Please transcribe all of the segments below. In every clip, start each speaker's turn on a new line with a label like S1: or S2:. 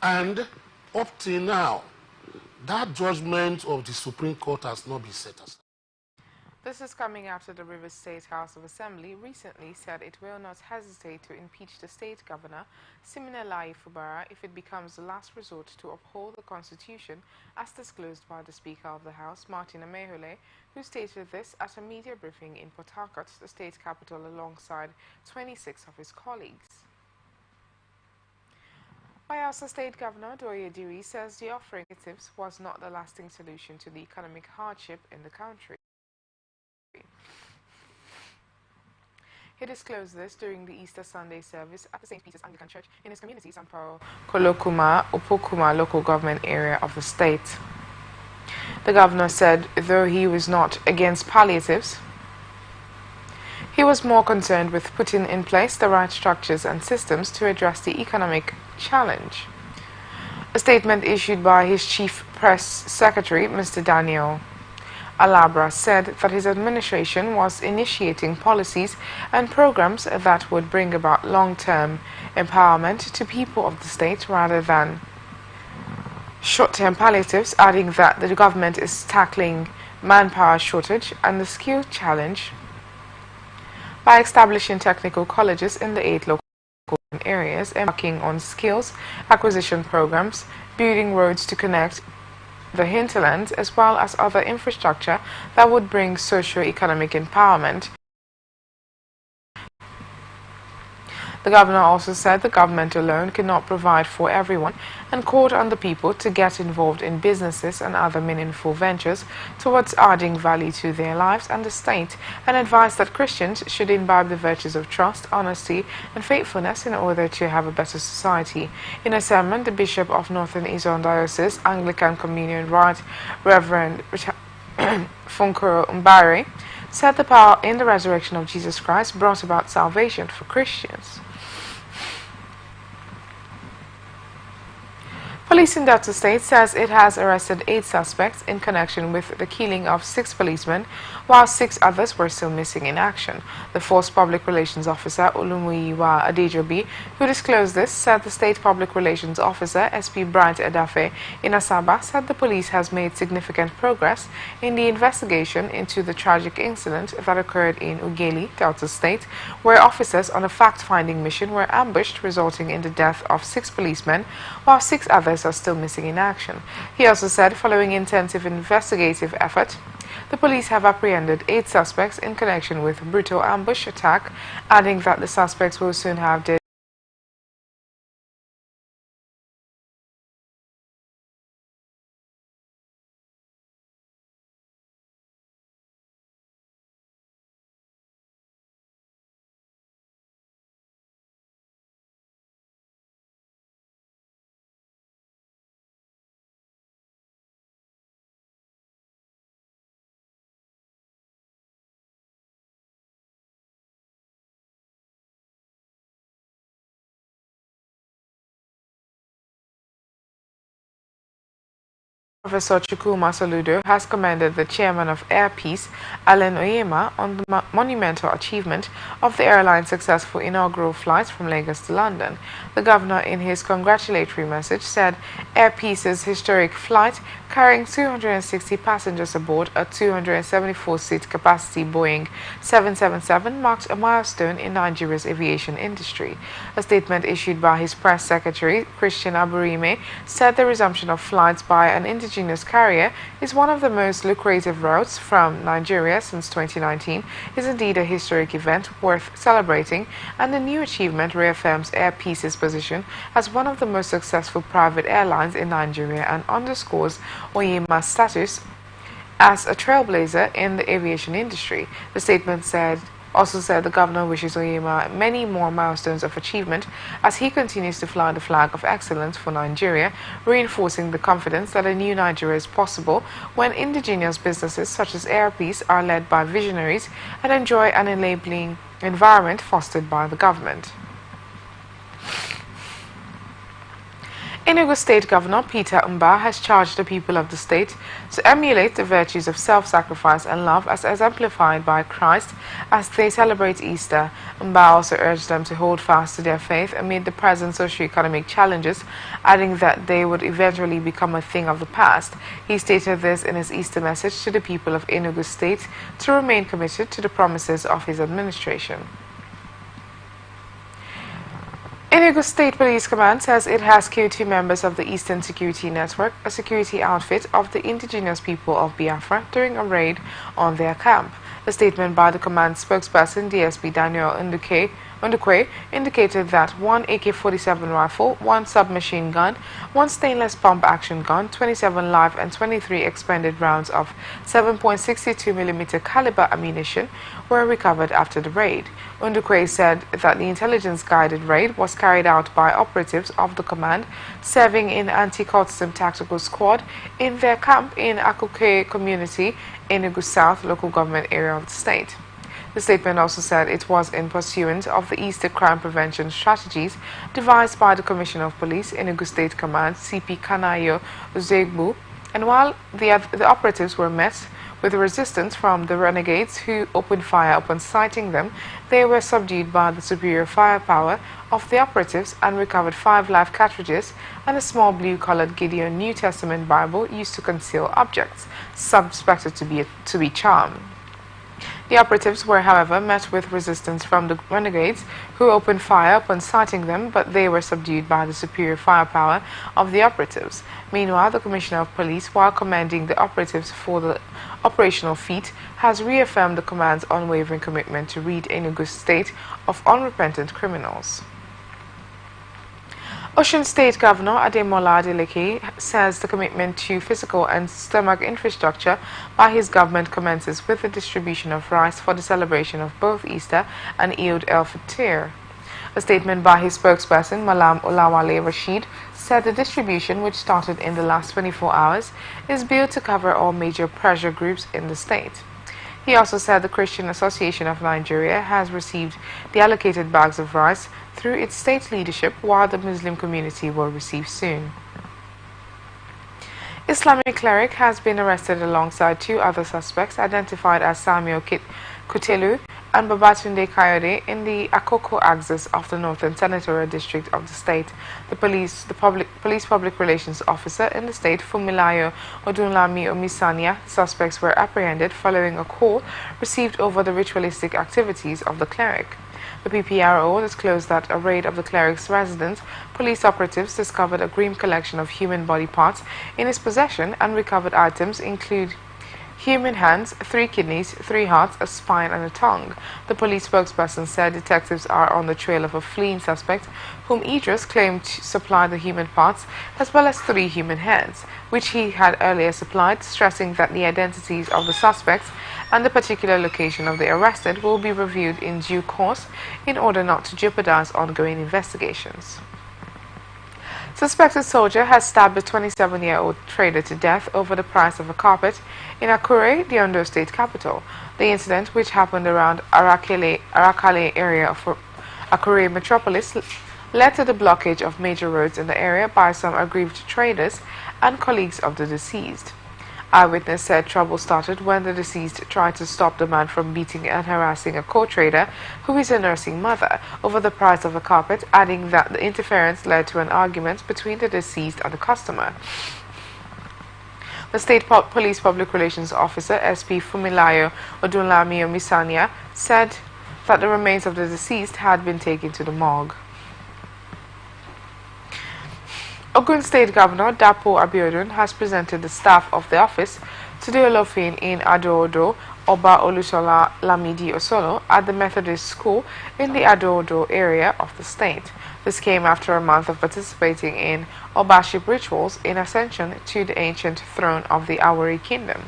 S1: And up till now, that judgment of the Supreme Court has not been set aside.
S2: This is coming after the Rivers State House of Assembly recently said it will not hesitate to impeach the state governor, Siminalayi Fubara, if it becomes the last resort to uphold the Constitution, as disclosed by the Speaker of the House, Martin Amehule, who stated this at a media briefing in Port Harcourt, the state capital, alongside 26 of his colleagues. Bayelsa State Governor Doye Diri says the offering was not the lasting solution to the economic hardship in the country. He disclosed this during the Easter Sunday service at the St. Peter's Anglican Church in his community, Samparo, Kolokuma, Upokuma local government area of the state. The governor said though he was not against palliatives, he was more concerned with putting in place the right structures and systems to address the economic challenge. A statement issued by his chief press secretary, Mr. Daniel Alabra, said that his administration was initiating policies and programs that would bring about long-term empowerment to people of the state rather than short-term palliatives, adding that the government is tackling manpower shortage and the skill challenge by establishing technical colleges in the 8 local areas, embarking on skills acquisition programs, building roads to connect the hinterlands, as well as other infrastructure that would bring socio-economic empowerment. The governor also said the government alone cannot provide for everyone and called on the people to get involved in businesses and other meaningful ventures towards adding value to their lives and the state, and advised that Christians should imbibe the virtues of trust, honesty, and faithfulness in order to have a better society. In a sermon, the Bishop of Northern Izon Diocese, Anglican Communion Right, Reverend Funkuro Mbare, said the power in the resurrection of Jesus Christ brought about salvation for Christians. Police in Delta State says it has arrested 8 suspects in connection with the killing of 6 policemen, while 6 others were still missing in action. The Force Public Relations Officer, Olumuyiwa Adejobi, who disclosed this, said the State Public Relations Officer, SP Bright Edafe, in Asaba, said the police has made significant progress in the investigation into the tragic incident that occurred in Ugeli, Delta State, where officers on a fact-finding mission were ambushed, resulting in the death of 6 policemen, while 6 others are still missing in action. He also said following intensive investigative effort, the police have apprehended 8 suspects in connection with brutal ambush attack, adding that the suspects will soon have their Professor Chukwuma Soludo has commended the chairman of Air Peace, Alan Oyema, on the monumental achievement of the airline's successful inaugural flight from Lagos to London. The governor, in his congratulatory message, said Air Peace's historic flight, carrying 260 passengers aboard a 274-seat capacity Boeing 777, marked a milestone in Nigeria's aviation industry. A statement issued by his press secretary, Christian Aburime, said the resumption of flights by an indigenous carrier is one of the most lucrative routes from Nigeria since 2019, is indeed a historic event worth celebrating, and the new achievement reaffirms Air Peace's position as one of the most successful private airlines in Nigeria and underscores Oyema's status as a trailblazer in the aviation industry. The statement also said the governor wishes Oyema many more milestones of achievement as he continues to fly the flag of excellence for Nigeria, reinforcing the confidence that a new Nigeria is possible when indigenous businesses such as Air Peace are led by visionaries and enjoy an enabling environment fostered by the government. Enugu State Governor Peter Mba has charged the people of the state to emulate the virtues of self-sacrifice and love as exemplified by Christ as they celebrate Easter. Mba also urged them to hold fast to their faith amid the present socio-economic challenges, adding that they would eventually become a thing of the past. He stated this in his Easter message to the people of Enugu State to remain committed to the promises of his administration. Enugu State Police Command says it has killed 2 members of the Eastern Security Network, a security outfit of the indigenous people of Biafra, during a raid on their camp. A statement by the command spokesperson, DSP Daniel Ndukwe, indicated that 1 AK-47 rifle, 1 submachine gun, 1 stainless pump action gun, 27 live and 23 expended rounds of 7.62mm caliber ammunition were recovered after the raid. Ndukwe said that the intelligence-guided raid was carried out by operatives of the command serving in anti-cultism tactical squad in their camp in Akuke community, Enugu South local government area of the state. The statement also said it was in pursuance of the Easter crime prevention strategies devised by the Commissioner of Police, Enugu State Command, CP Kanayo Zegbu, and while the operatives were met with resistance from the renegades who opened fire upon sighting them, they were subdued by the superior firepower of the operatives and recovered 5 live cartridges and a small blue-colored Gideon New Testament Bible used to conceal objects, suspected to be charm. The operatives were, however, met with resistance from the renegades, who opened fire upon sighting them, but they were subdued by the superior firepower of the operatives. Meanwhile, the Commissioner of Police, while commending the operatives for the operational feat, has reaffirmed the command's unwavering commitment to rid Enugu State of unrepentant criminals. Osun State Governor Ademola Adeleke says the commitment to physical and stomach infrastructure by his government commences with the distribution of rice for the celebration of both Easter and Eid el-Fitr. A statement by his spokesperson, Malam Olawale Rashid, said the distribution, which started in the last 24 hours, is built to cover all major pressure groups in the state. He also said the Christian Association of Nigeria has received the allocated bags of rice through its state leadership, while the Muslim community will receive soon. Islamic cleric has been arrested alongside 2 other suspects identified as Samuel Kutelu and Babatunde Kayode in the Akoko axis of the Northern Senatorial District of the state. The police public relations officer in the state, Fumilayo Odunlami Omisanya, suspects were apprehended following a call received over the ritualistic activities of the cleric. The PPRO disclosed that a raid of the cleric's residence, police operatives discovered a grim collection of human body parts in his possession, and recovered items include human hands, 3 kidneys, 3 hearts, a spine, and a tongue. The police spokesperson said detectives are on the trail of a fleeing suspect whom Idris claimed to supply the human parts, as well as 3 human heads, which he had earlier supplied, stressing that the identities of the suspects and the particular location of the arrested will be reviewed in due course in order not to jeopardize ongoing investigations. Suspected soldier has stabbed a 27-year-old trader to death over the price of a carpet in Akure, the Ondo State capital. The incident, which happened around Arakale area of Akure metropolis, led to the blockage of major roads in the area by some aggrieved traders and colleagues of the deceased. Eyewitness said trouble started when the deceased tried to stop the man from beating and harassing a co-trader, who is a nursing mother, over the price of a carpet, adding that the interference led to an argument between the deceased and the customer. The State Police Public Relations Officer, SP Fumilayo Odunlami Omisanya, said that the remains of the deceased had been taken to the morgue. Ogun State Governor Dapo Abiodun has presented the staff of the office to the Olofin in Ado-Odo, Oba Olusola Lamidi Osolo, at the Methodist School in the Ado-Odo area of the state. This came after a month of participating in Obaship rituals in ascension to the ancient throne of the Awari Kingdom.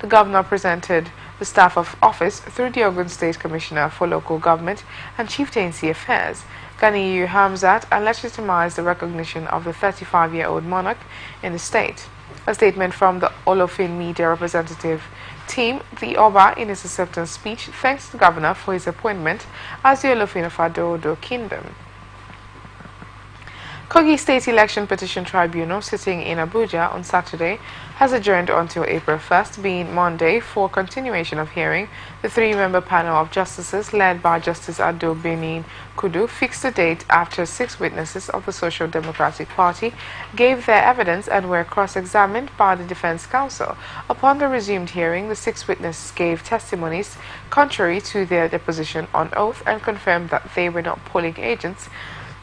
S2: The governor presented the staff of office through the Ogun State Commissioner for Local Government and Chieftaincy Affairs, Ganiyu Hamzat, and legitimized the recognition of the 35-year-old monarch in the state. A statement from the Olofin media representative team, the Oba, in his acceptance speech, thanks the governor for his appointment as the Olofin of Ado-Odo Kingdom. Kogi State Election Petition Tribunal, sitting in Abuja on Saturday, has adjourned until April 1st, being Monday, for continuation of hearing. The three-member panel of justices, led by Justice Ado Benin Kudu, fixed the date after 6 witnesses of the Social Democratic Party gave their evidence and were cross-examined by the Defense Counsel. Upon the resumed hearing, the 6 witnesses gave testimonies contrary to their deposition on oath and confirmed that they were not polling agents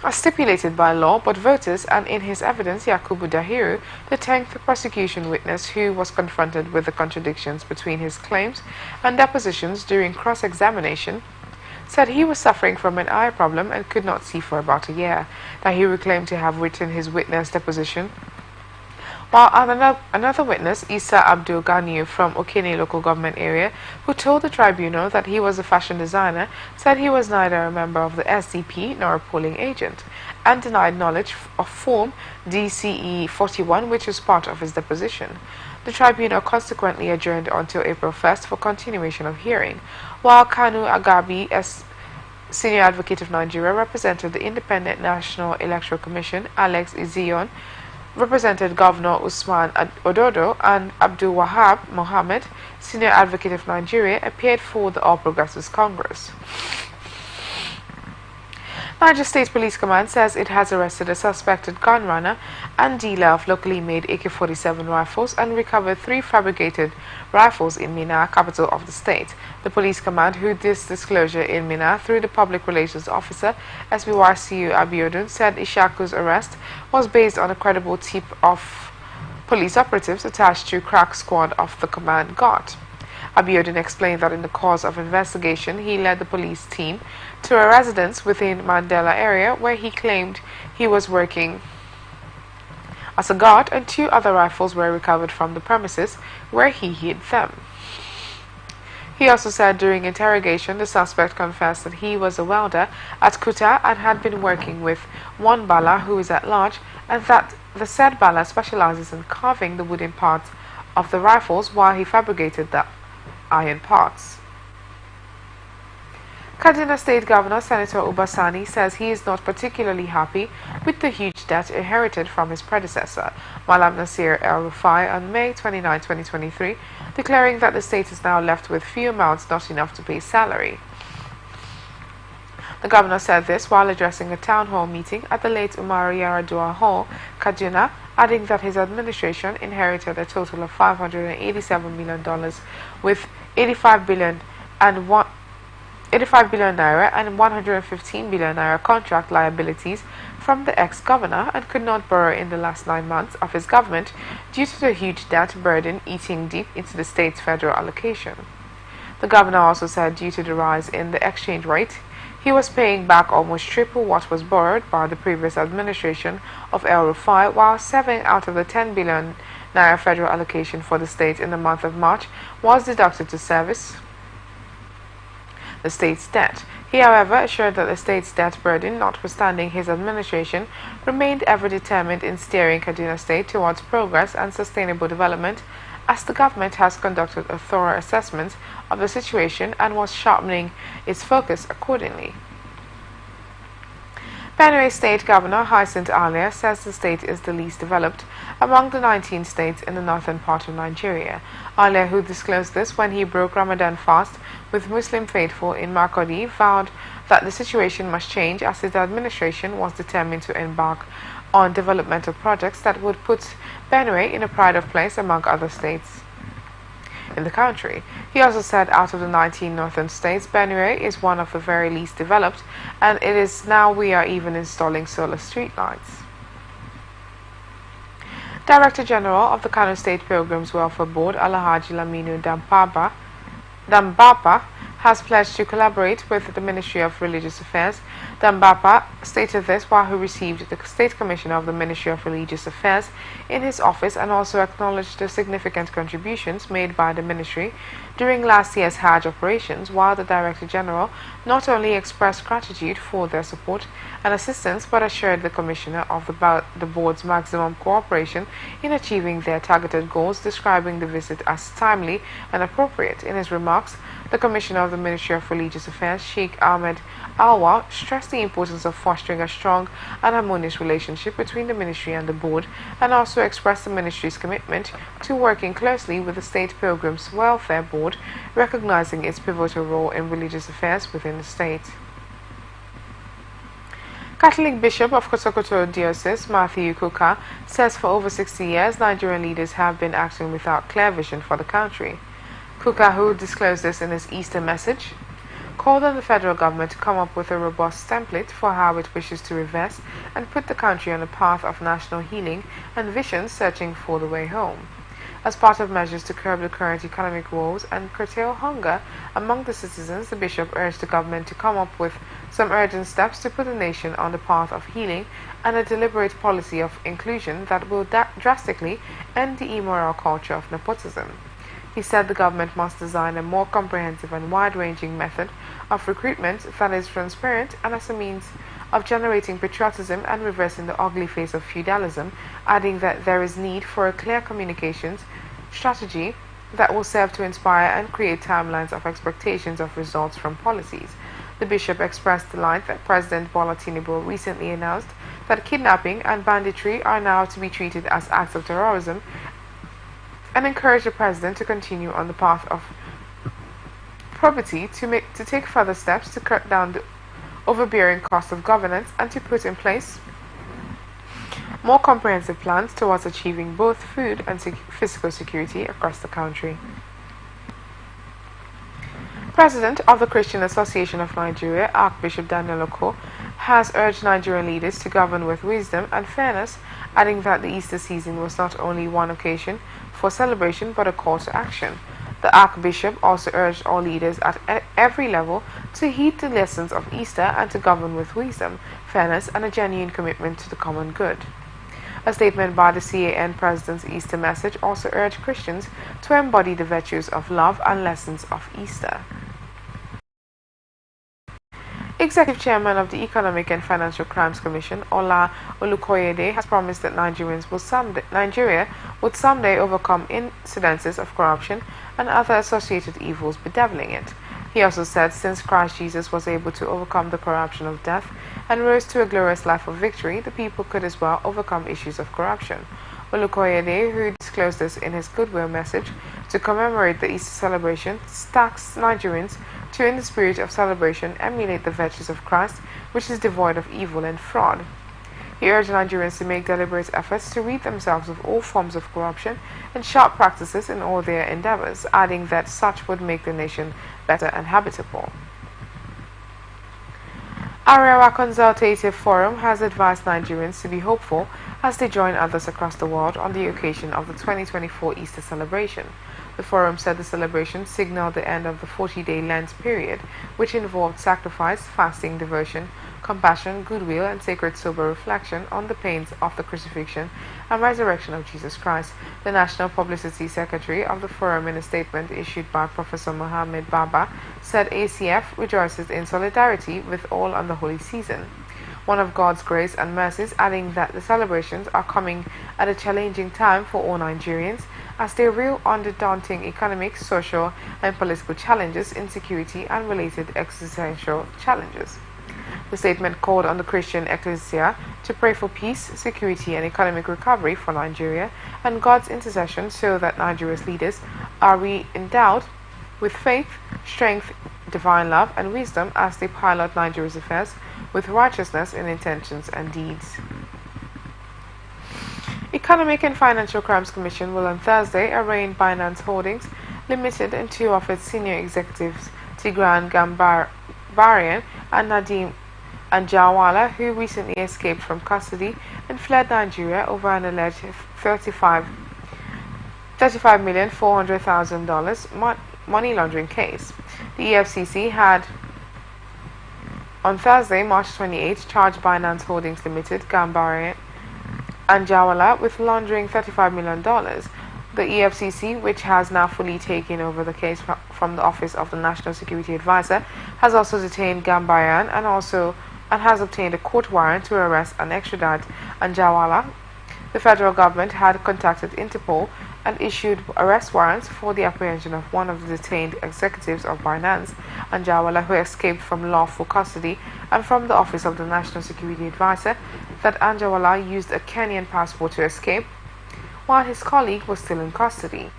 S2: as stipulated by law, but voters, and in his evidence, Yakubu Dahiru, the 10th prosecution witness who was confronted with the contradictions between his claims and depositions during cross-examination, said he was suffering from an eye problem and could not see for about a year. Dahiru claimed to have written his witness deposition, while another witness, Isa Abdul Ganiu from Okene local government area, who told the tribunal that he was a fashion designer, said he was neither a member of the SDP nor a polling agent, and denied knowledge of Form DCE 41, which was part of his deposition. The tribunal consequently adjourned until April 1st for continuation of hearing, while Kanu Agabi, as Senior Advocate of Nigeria, represented the Independent National Electoral Commission. Alex Izion represented Governor Usman Ododo, and Abdul Wahab Mohammed, Senior Advocate of Nigeria, appeared for the All Progressives Congress. Niger State Police Command says it has arrested a suspected gun runner and dealer of locally made AK-47 rifles and recovered 3 fabricated rifles in Minna, capital of the state. The police command, who did this disclosure in Minna through the public relations officer SBYCU Abiodun, said Ishaku's arrest was based on a credible tip of police operatives attached to crack squad of the command got. Abiodun explained that in the course of investigation, he led the police team to a residence within Mandela area where he claimed he was working as a guard, and 2 other rifles were recovered from the premises where he hid them. He also said during interrogation the suspect confessed that he was a welder at Kuta and had been working with one Bala who is at large, and that the said Bala specializes in carving the wooden parts of the rifles while he fabricated the iron parts. Kaduna State Governor Senator Ubasani says he is not particularly happy with the huge debt inherited from his predecessor, Malam Nasir El-Rufai, on May 29, 2023, declaring that the state is now left with few amounts not enough to pay salary. The governor said this while addressing a town hall meeting at the late Umar Yaradua Hall, Kaduna, adding that his administration inherited a total of $587 million with 85 billion naira and 115 billion naira contract liabilities from the ex-governor, and could not borrow in the last 9 months of his government due to the huge debt burden eating deep into the state's federal allocation. The governor also said due to the rise in the exchange rate, he was paying back almost triple what was borrowed by the previous administration of El-Rufai, while 7 out of the 10 billion naira federal allocation for the state in the month of March was deducted to service the state's debt. He, however, assured that the state's debt burden, notwithstanding his administration, remained ever determined in steering Kaduna State towards progress and sustainable development, as the government has conducted a thorough assessment of the situation and was sharpening its focus accordingly. Benue State Governor Hyacinth Alia says the state is the least developed among the 19 states in the northern part of Nigeria. Alia, who disclosed this when he broke Ramadan fast with Muslim faithful in Makurdi, vowed that the situation must change as his administration was determined to embark on developmental projects that would put Benue in a pride of place among other states in the country. He also said out of the 19 northern states, Benue is one of the very least developed, and it is now we are even installing solar streetlights. Director General of the Kano State Pilgrims Welfare Board, Alhaji Laminu Dambapa, has pledged to collaborate with the Ministry of Religious Affairs. Dambapa stated this while he received the State Commissioner of the Ministry of Religious Affairs in his office, and also acknowledged the significant contributions made by the ministry during last year's Hajj operations, while the Director General not only expressed gratitude for their support and assistance but assured the Commissioner of the board's maximum cooperation in achieving their targeted goals, describing the visit as timely and appropriate. In his remarks, the Commissioner of the Ministry of Religious Affairs, Sheikh Ahmed Alwa, stressed the importance of fostering a strong and harmonious relationship between the Ministry and the Board, and also expressed the Ministry's commitment to working closely with the State Pilgrims Welfare Board, recognizing its pivotal role in religious affairs within the state. Catholic Bishop of Kosokoto Diocese, Matthew Kuka, says for over 60 years Nigerian leaders have been acting without clear vision for the country. Kuka, who disclosed this in his Easter message, called on the federal government to come up with a robust template for how it wishes to reverse and put the country on a path of national healing and vision searching for the way home. As part of measures to curb the current economic woes and curtail hunger among the citizens, the bishop urged the government to come up with some urgent steps to put the nation on the path of healing and a deliberate policy of inclusion that will drastically end the immoral culture of nepotism. He said the government must design a more comprehensive and wide-ranging method of recruitment that is transparent and as a means of generating patriotism and reversing the ugly face of feudalism, adding that there is need for a clear communications strategy that will serve to inspire and create timelines of expectations of results from policies. The bishop expressed delight that President Bola Tinubu recently announced that kidnapping and banditry are now to be treated as acts of terrorism, and encouraged the president to continue on the path of probity to take further steps to cut down the overbearing cost of governance and to put in place more comprehensive plans towards achieving both food and physical security across the country. President of the Christian Association of Nigeria, Archbishop Daniel Oko, has urged Nigerian leaders to govern with wisdom and fairness, adding that the Easter season was not only one occasion for celebration but a call to action. The Archbishop also urged all leaders at every level to heed the lessons of Easter and to govern with wisdom, fairness, and a genuine commitment to the common good. A statement by the CAN President's Easter message also urged Christians to embody the virtues of love and lessons of Easter. Executive Chairman of the Economic and Financial Crimes Commission, Ola Olukoyede, has promised that Nigeria would someday overcome incidences of corruption and other associated evils bedeviling it. He also said since Christ Jesus was able to overcome the corruption of death and rose to a glorious life of victory, the people could as well overcome issues of corruption. Olukoyede, who disclosed this in his goodwill message to commemorate the Easter celebration, tasked Nigerians to, in the spirit of celebration, emulate the virtues of Christ, which is devoid of evil and fraud. He urged Nigerians to make deliberate efforts to rid themselves of all forms of corruption and sharp practices in all their endeavors, adding that such would make the nation better and habitable. Arewa Consultative Forum has advised Nigerians to be hopeful as they join others across the world on the occasion of the 2024 Easter celebration. The forum said the celebration signaled the end of the 40-day Lent period, which involved sacrifice, fasting, devotion, compassion, goodwill, and sacred sober reflection on the pains of the crucifixion and resurrection of Jesus Christ. The National Publicity Secretary of the forum, in a statement issued by Professor Mohammed Baba, said ACF rejoices in solidarity with all on the holy season, one of God's grace and mercies, adding that the celebrations are coming at a challenging time for all Nigerians as they reel on the daunting economic, social, and political challenges, insecurity, and related existential challenges. The statement called on the Christian Ecclesia to pray for peace, security, and economic recovery for Nigeria and God's intercession so that Nigeria's leaders are re-endowed with faith, strength, divine love, and wisdom as they pilot Nigeria's affairs with righteousness in intentions and deeds. Economic and Financial Crimes Commission will on Thursday arraign Binance Holdings Limited and two of its senior executives, Tigran Gambarian and Nadeem Anjarwalla, who recently escaped from custody and fled Nigeria over an alleged $35,400,000 money laundering case. The EFCC had on Thursday, March 28, charged Binance Holdings Limited, Gambarian and Anjarwalla with laundering $35 million. The EFCC, which has now fully taken over the case from the Office of the National Security Advisor, has also detained Gambayan and has obtained a court warrant to arrest and extradite Anjarwalla. The federal government had contacted Interpol and issued arrest warrants for the apprehension of one of the detained executives of Binance, Anjarwalla, who escaped from lawful custody, and from the Office of the National Security Advisor that Anjarwalla used a Kenyan passport to escape, while his colleague was still in custody.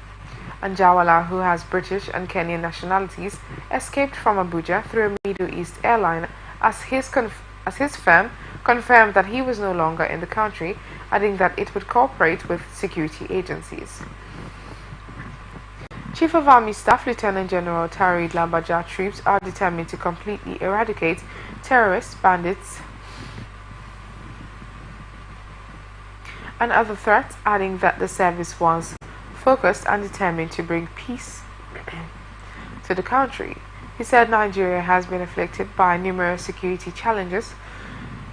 S2: Anjarwalla, who has British and Kenyan nationalities, escaped from Abuja through a Middle East airline as his firm confirmed that he was no longer in the country, adding that it would cooperate with security agencies. Chief of Army Staff Lieutenant General Tarid Lambaja troops are determined to completely eradicate terrorists, bandits, and other threats, adding that the service was focused and determined to bring peace to the country. He said Nigeria has been afflicted by numerous security challenges,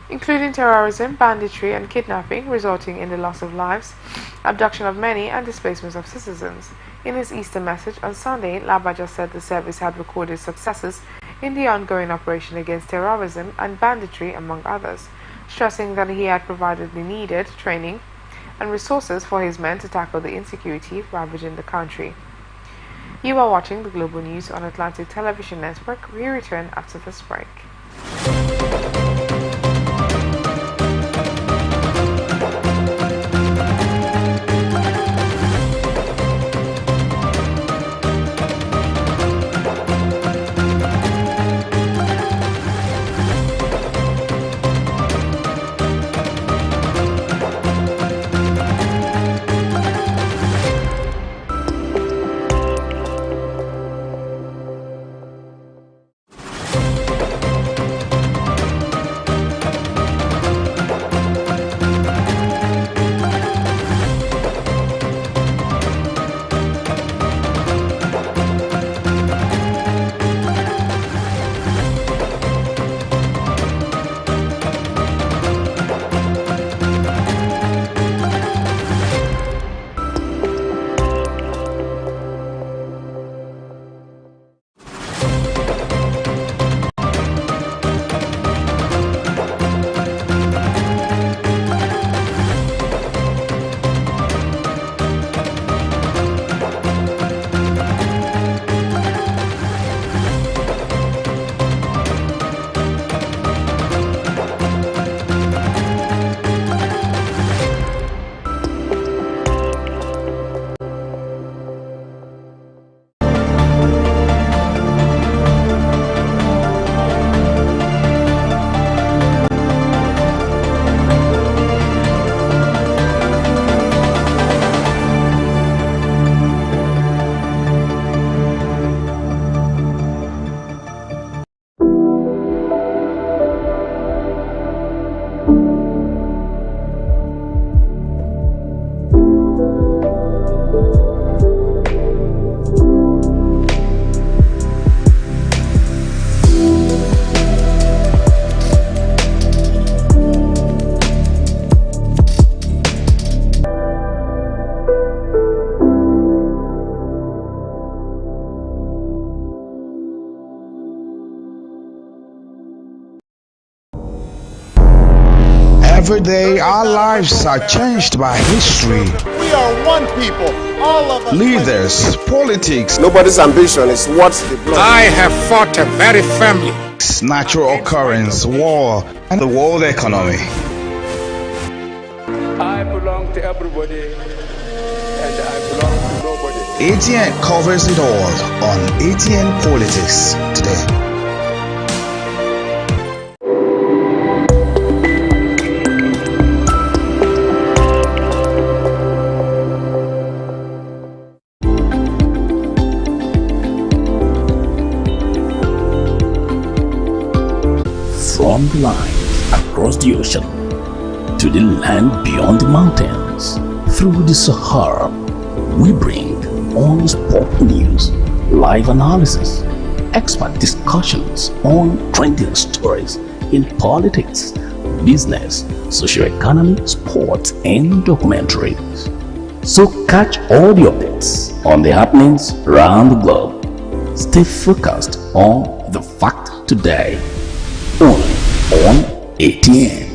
S2: including terrorism, banditry, and kidnapping, resulting in the loss of lives, abduction of many, and displacement of citizens. In his Easter message on Sunday, Labaja said the service had recorded successes in the ongoing operation against terrorism and banditry, among others, stressing that he had provided the needed training and resources for his men to tackle the insecurity ravaging the country. You are watching the Global News on Atlantic Television Network. We return after this break.
S3: Every day, our lives are changed by history.
S4: We are one people, all of us.
S3: Leaders, politics.
S4: Nobody's ambition is what's the blood.
S5: I have fought very firmly.
S3: Natural occurrence, war, and the world economy.
S6: I belong to everybody, and I belong to nobody.
S3: ATN covers it all on ATN Politics today.
S7: From the line across the ocean to the land beyond the mountains, through the Sahara, we bring on-spot news, live analysis, expert discussions on trending stories in politics, business, socio-economy, sports, and documentaries. So catch all the updates on the happenings around the globe. Stay focused on the fact today. Only on ATN.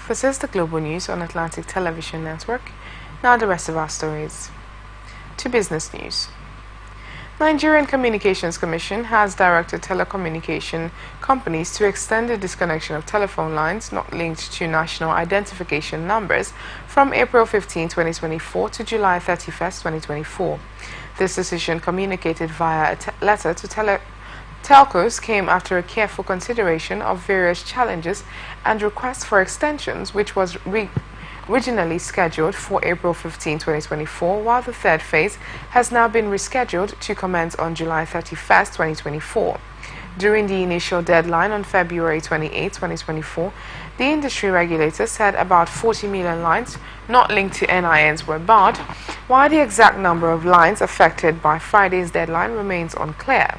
S2: This is the Global News on Atlantic Television Network. Now the rest of our stories. To business news. Nigerian Communications Commission has directed telecommunication companies to extend the disconnection of telephone lines not linked to national identification numbers from April 15, 2024 to July 31, 2024. This decision, communicated via a letter to telcos, came after a careful consideration of various challenges and requests for extensions, which was originally scheduled for April 15, 2024, while the third phase has now been rescheduled to commence on July 31, 2024. During the initial deadline on February 28, 2024, the industry regulator said about 40 million lines not linked to NINs were barred, while the exact number of lines affected by Friday's deadline remains unclear.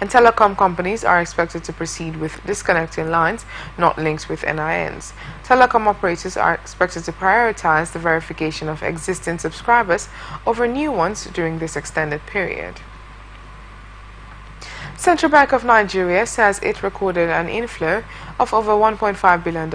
S2: And telecom companies are expected to proceed with disconnecting lines not linked with NINs. Telecom operators are expected to prioritize the verification of existing subscribers over new ones during this extended period. Central Bank of Nigeria says it recorded an inflow of over $1.5 billion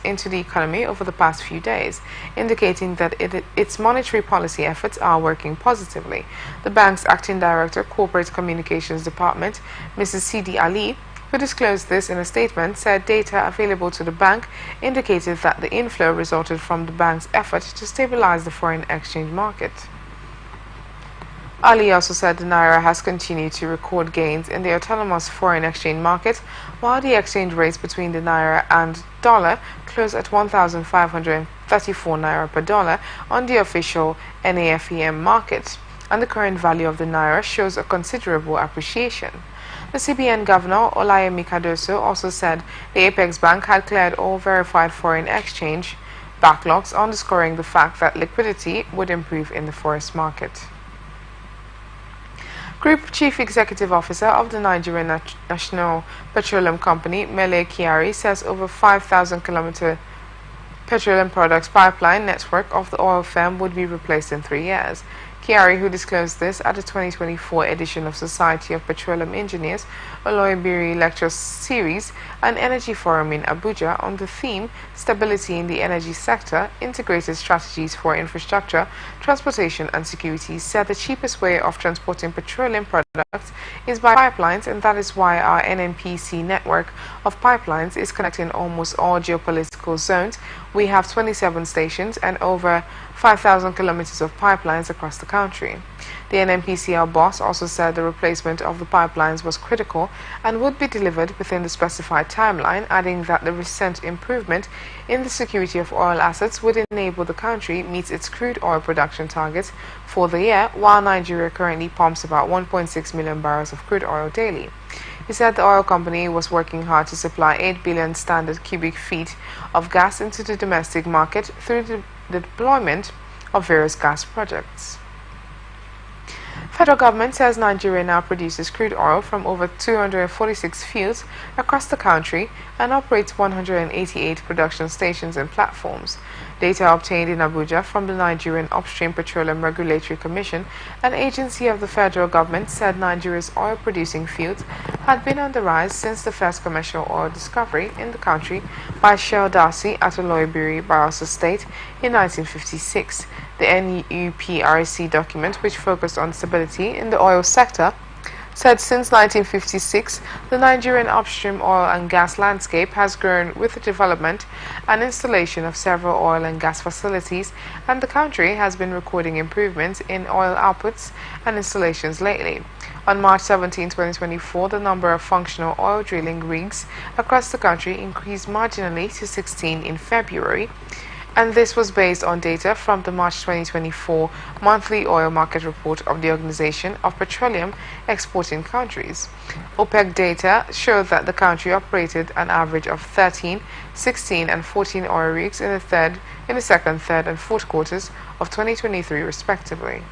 S2: into the economy over the past few days, indicating that its monetary policy efforts are working positively. The bank's acting director, Corporate Communications Department, Mrs. Sidi Ali, who disclosed this in a statement, said data available to the bank indicated that the inflow resulted from the bank's effort to stabilize the foreign exchange market. Ali also said the Naira has continued to record gains in the autonomous foreign exchange market, while the exchange rates between the Naira and dollar closed at 1,534 Naira per dollar on the official NAFEM market, and the current value of the Naira shows a considerable appreciation. The CBN Governor, Olayemi Cardoso, also said the Apex Bank had cleared all verified foreign exchange backlogs, underscoring the fact that liquidity would improve in the forex market. Group Chief Executive Officer of the Nigerian National Petroleum Company, Mele Kyari, says over 5,000-kilometer petroleum products pipeline network of the oil firm would be replaced in 3 years. Kyari, who disclosed this at the 2024 edition of Society of Petroleum Engineers Oloibiri Lecture Series and Energy Forum in Abuja on the theme Stability in the Energy Sector, Integrated Strategies for Infrastructure, Transportation and Security, said the cheapest way of transporting petroleum products is by pipelines, and that is why our NNPC network of pipelines is connecting almost all geopolitical zones. We have 27 stations and over 5,000 kilometers of pipelines across the country. The NNPCL boss also said the replacement of the pipelines was critical and would be delivered within the specified timeline, adding that the recent improvement in the security of oil assets would enable the country meet its crude oil production targets for the year, while Nigeria currently pumps about 1.6 million barrels of crude oil daily. He said the oil company was working hard to supply 8 billion standard cubic feet of gas into the domestic market through the deployment of various gas projects. Federal government says Nigeria now produces crude oil from over 246 fields across the country and operates 188 production stations and platforms. Data obtained in Abuja from the Nigerian Upstream Petroleum Regulatory Commission, an agency of the federal government, said Nigeria's oil-producing fields had been on the rise since the first commercial oil discovery in the country by Shell Darcy at Oloibiri, Bayelsa State, in 1956. The NUPRC document, which focused on stability in the oil sector, said since 1956, the Nigerian upstream oil and gas landscape has grown with the development and installation of several oil and gas facilities, and the country has been recording improvements in oil outputs and installations lately. On March 17, 2024, the number of functional oil drilling rigs across the country increased marginally to 16 in February, and this was based on data from the March 2024 monthly oil market report of the Organization of Petroleum Exporting Countries. OPEC data showed that the country operated an average of 13, 16, and 14 oil rigs in the second, third, and fourth quarters of 2023, respectively.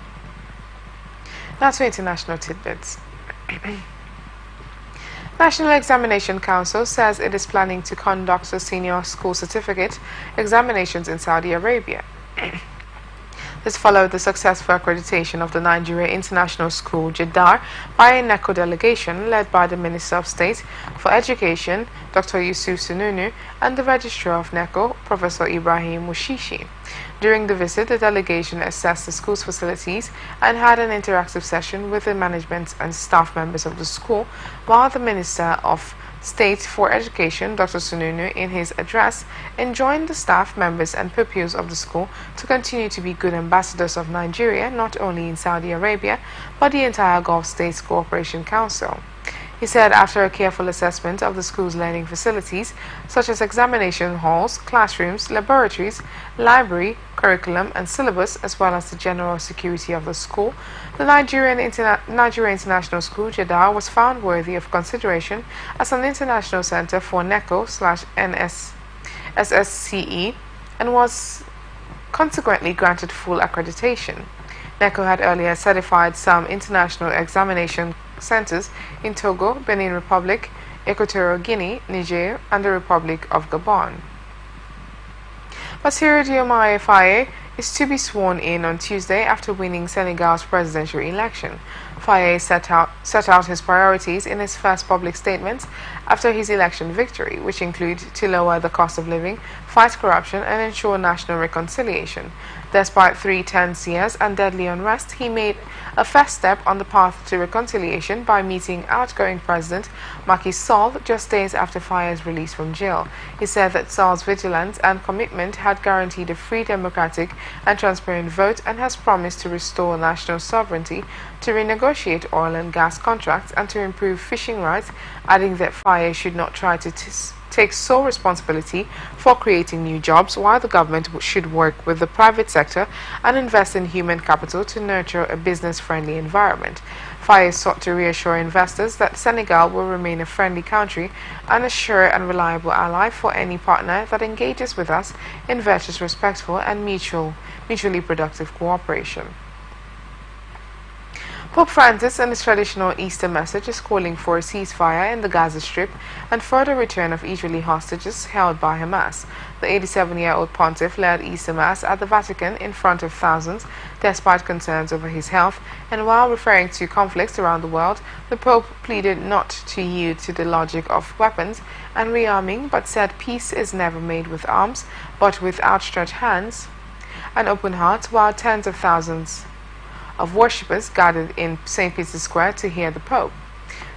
S2: Now to international tidbits. National Examination Council says it is planning to conduct the senior school certificate examinations in Saudi Arabia. This followed the successful accreditation of the Nigeria International School, Jeddah, by a NECO delegation led by the Minister of State for Education, Dr. Yusuf Sununu, and the Registrar of NECO, Professor Ibrahim Mushishi. During the visit, the delegation assessed the school's facilities and had an interactive session with the management and staff members of the school, while the Minister of State for Education, Dr. Sununu, in his address, enjoined the staff members and pupils of the school to continue to be good ambassadors of Nigeria, not only in Saudi Arabia, but the entire Gulf States Cooperation Council. He said after a careful assessment of the school's learning facilities, such as examination halls, classrooms, laboratories, library, curriculum, and syllabus, as well as the general security of the school, the Nigeria International School, Jeddah, was found worthy of consideration as an international center for NECO/SSCE and was consequently granted full accreditation. NECO had earlier certified some international examination centers in Togo, Benin Republic, Equatorial Guinea, Niger, and the Republic of Gabon. Bassirou Diomaye Faye is to be sworn in on Tuesday after winning Senegal's presidential election. Faye set out his priorities in his first public statements after his election victory, which include to lower the cost of living, fight corruption, and ensure national reconciliation. Despite 3 tense years and deadly unrest, he made a first step on the path to reconciliation by meeting outgoing President Macky Sall just days after Faye's release from jail. He said that Sall's vigilance and commitment had guaranteed a free, democratic, and transparent vote and has promised to restore national sovereignty, to renegotiate oil and gas contracts, and to improve fishing rights, adding that Faye should not try to take sole responsibility for creating new jobs, while the government should work with the private sector and invest in human capital to nurture a business-friendly environment. Faye sought to reassure investors that Senegal will remain a friendly country and a sure and reliable ally for any partner that engages with us in virtuous, respectful, and mutually productive cooperation. Pope Francis, in his traditional Easter message, is calling for a ceasefire in the Gaza Strip and further return of Israeli hostages held by Hamas. The 87-year-old pontiff led Easter Mass at the Vatican in front of thousands, despite concerns over his health, and while referring to conflicts around the world, the Pope pleaded not to yield to the logic of weapons and rearming, but said peace is never made with arms, but with outstretched hands and open hearts, while tens of thousands of worshippers gathered in St. Peter's Square to hear the Pope.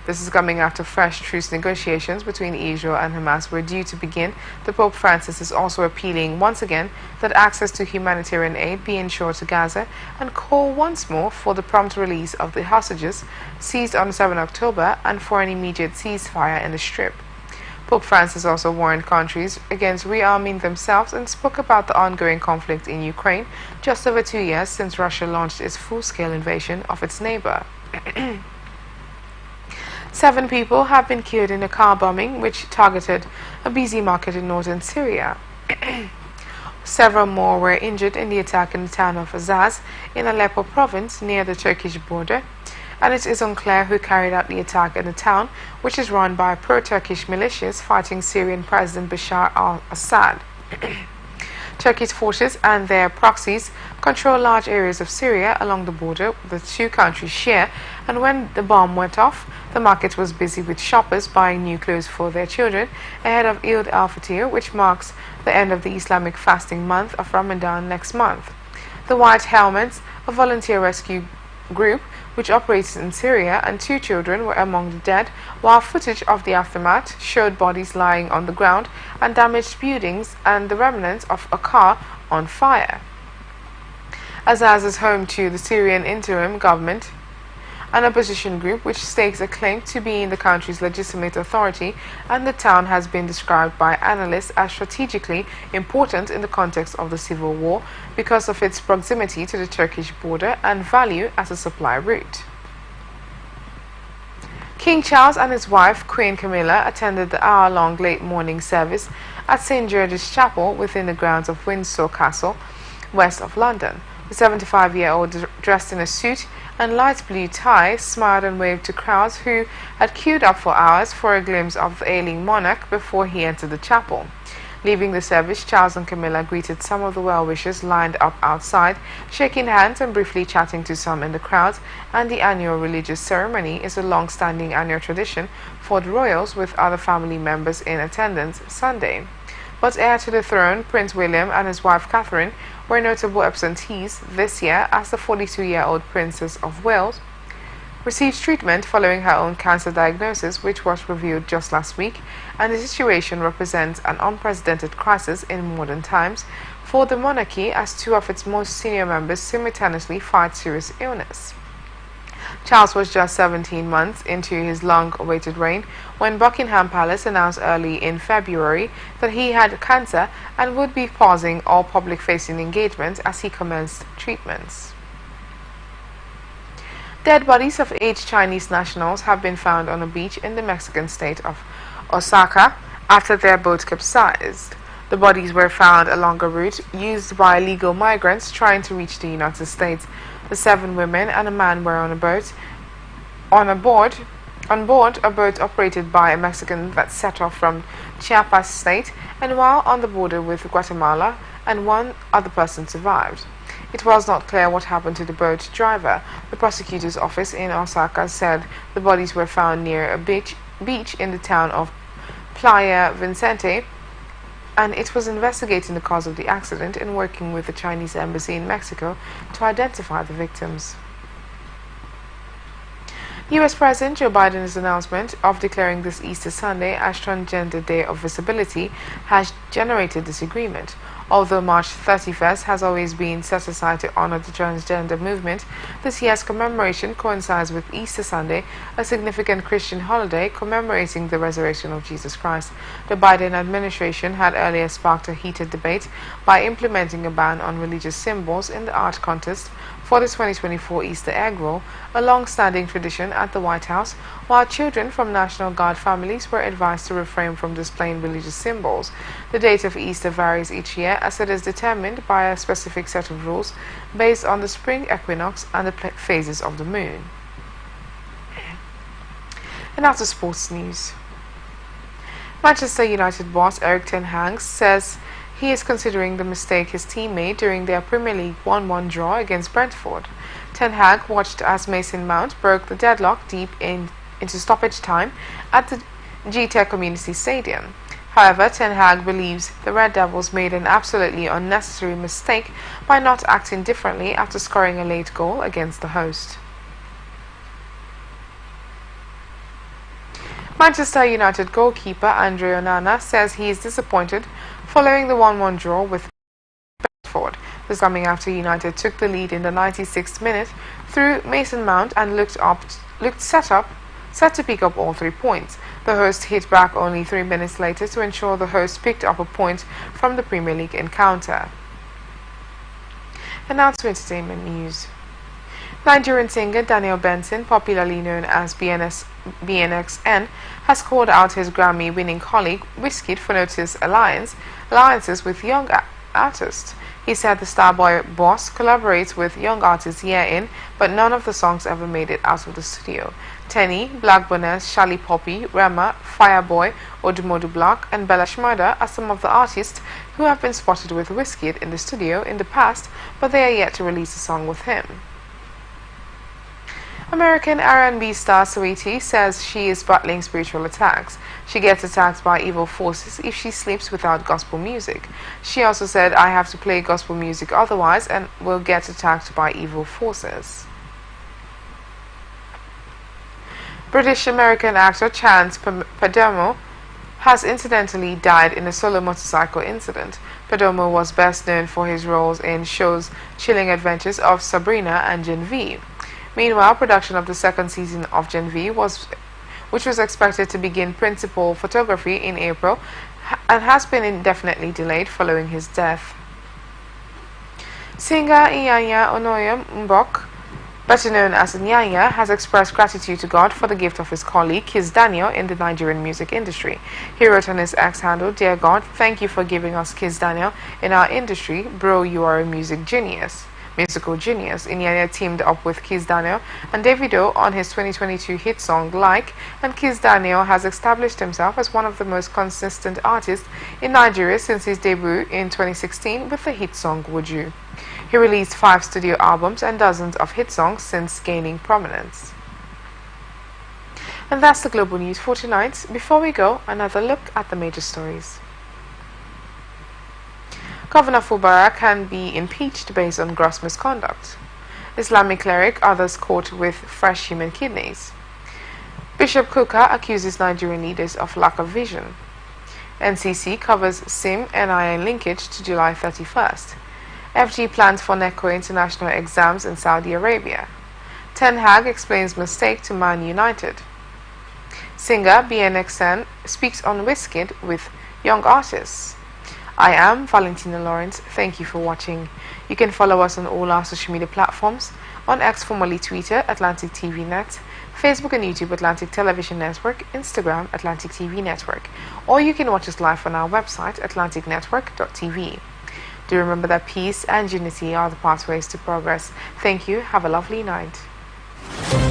S2: This is coming after fresh truce negotiations between Israel and Hamas were due to begin. The Pope Francis is also appealing once again that access to humanitarian aid be ensured to Gaza and call once more for the prompt release of the hostages seized on 7 October and for an immediate ceasefire in the Strip. Pope Francis also warned countries against rearming themselves and spoke about the ongoing conflict in Ukraine just over 2 years since Russia launched its full-scale invasion of its neighbor. 7 people have been killed in a car bombing which targeted a busy market in northern Syria. Several more were injured in the attack in the town of Azaz in Aleppo province near the Turkish border, and it is unclear who carried out the attack in the town, which is run by pro-Turkish militias fighting Syrian President Bashar al-Assad. Turkey's forces and their proxies control large areas of Syria along the border the two countries share, and when the bomb went off, the market was busy with shoppers buying new clothes for their children ahead of Eid al-Fitr, which marks the end of the Islamic fasting month of Ramadan next month. The White Helmets, a volunteer rescue group which operates in Syria, and 2 children were among the dead, while footage of the aftermath showed bodies lying on the ground and damaged buildings and the remnants of a car on fire. Azaz is home to the Syrian interim government, an opposition group which stakes a claim to being the country's legitimate authority, and the town has been described by analysts as strategically important in the context of the civil war because of its proximity to the Turkish border and value as a supply route. King Charles and his wife, Queen Camilla, attended the hour-long late morning service at St. George's Chapel within the grounds of Windsor Castle, west of London. The 75-year-old, dressed in a suit and light blue tie, smiled and waved to crowds who had queued up for hours for a glimpse of the ailing monarch before he entered the chapel. Leaving the service, Charles and Camilla greeted some of the well-wishers lined up outside, shaking hands and briefly chatting to some in the crowd, and the annual religious ceremony is a long-standing annual tradition for the royals, with other family members in attendance Sunday. But heir to the throne, Prince William and his wife Catherine were notable absentees this year, as the 42-year-old Princess of Wales received treatment following her own cancer diagnosis, which was revealed just last week, and the situation represents an unprecedented crisis in modern times for the monarchy, as 2 of its most senior members simultaneously fight serious illness. Charles was just 17 months into his long-awaited reign when Buckingham Palace announced early in February that he had cancer and would be pausing all public-facing engagement as he commenced treatments. Dead bodies of 8 Chinese nationals have been found on a beach in the Mexican state of Oaxaca after their boat capsized. The bodies were found along a route used by illegal migrants trying to reach the United States. The 7 women and a man were on board a boat operated by a Mexican that set off from Chiapas state, and while on the border with Guatemala, and 1 other person survived. It was not clear what happened to the boat driver. The prosecutor's office in Osaka said the bodies were found near a beach in the town of Playa Vicente, and it was investigating the cause of the accident and working with the Chinese embassy in Mexico to identify the victims. U.S. President Joe Biden's announcement of declaring this Easter Sunday as Transgender Day of Visibility has generated disagreement. Although March 31st has always been set aside to honor the transgender movement, this year's commemoration coincides with Easter Sunday, a significant Christian holiday commemorating the resurrection of Jesus Christ. The Biden administration had earlier sparked a heated debate by implementing a ban on religious symbols in the art contest for the 2024 Easter egg roll, a long-standing tradition at the White House, while children from National Guard families were advised to refrain from displaying religious symbols. The date of Easter varies each year, as it is determined by a specific set of rules based on the spring equinox and the phases of the moon. And now to sports news. Manchester United boss Erik ten Hag says he is considering the mistake his team made during their Premier League 1-1 draw against Brentford. Ten Hag watched as Mason Mount broke the deadlock deep into stoppage time at the GTEC Community Stadium. However, Ten Hag believes the Red Devils made an absolutely unnecessary mistake by not acting differently after scoring a late goal against the host. Manchester United goalkeeper Andre Onana says he is disappointed following the 1-1 draw with Brentford. This coming after United took the lead in the 96th minute through Mason Mount and looked set to pick up all 3 points. The host hit back only 3 minutes later to ensure the host picked up a point from the Premier League encounter. And now to entertainment news. Nigerian singer Daniel Benson, popularly known as BNXN, has called out his Grammy-winning colleague Wizkid for noticed alliances with young artists. He said the Starboy boss collaborates with young artists year in, but none of the songs ever made it out of the studio. Tenny, Black Bonnes, Shali Poppy, Rema, Fireboy, Odumodu Black, and Bella Shmurda are some of the artists who have been spotted with Wizkid in the studio in the past, but they are yet to release a song with him. American R&B star Saweetie says she is battling spiritual attacks. She gets attacked by evil forces if she sleeps without gospel music. She also said, "I have to play gospel music otherwise and will get attacked by evil forces." British-American actor Chance Perdomo has incidentally died in a solo motorcycle incident. Perdomo was best known for his roles in shows Chilling Adventures of Sabrina and Genevieve. Meanwhile, production of the second season of Genevieve, which was expected to begin principal photography in April, and has been indefinitely delayed following his death. Singer Inyanya Onoye Mbok, better known as Nyanya, has expressed gratitude to God for the gift of his colleague, Kiz Daniel, in the Nigerian music industry. He wrote on his X handle, "Dear God, thank you for giving us Kiz Daniel in our industry. Bro, you are a musical genius. Inyanya teamed up with Kiz Daniel and Davido on his 2022 hit song Like, and Kiz Daniel has established himself as one of the most consistent artists in Nigeria since his debut in 2016 with the hit song Would You. He released 5 studio albums and dozens of hit songs since gaining prominence. And that's the global news for tonight. Before we go, another look at the major stories. Governor Fubara can be impeached based on gross misconduct. Islamic cleric, others caught with fresh human kidneys. Bishop Kuka accuses Nigerian leaders of lack of vision. NCC covers SIM-NIN linkage to July 31st. FG plans for NECO international exams in Saudi Arabia. Ten Hag explains mistake to Man United. Singer BNXN speaks on Wizkid with young artists. I am Valentina Lawrence. Thank you for watching. You can follow us on all our social media platforms. On X, formerly Twitter, Atlantic TV Net, Facebook and YouTube, Atlantic Television Network, Instagram, Atlantic TV Network. Or you can watch us live on our website, atlanticnetwork.tv. Do remember that peace and unity are the pathways to progress. Thank you. Have a lovely night.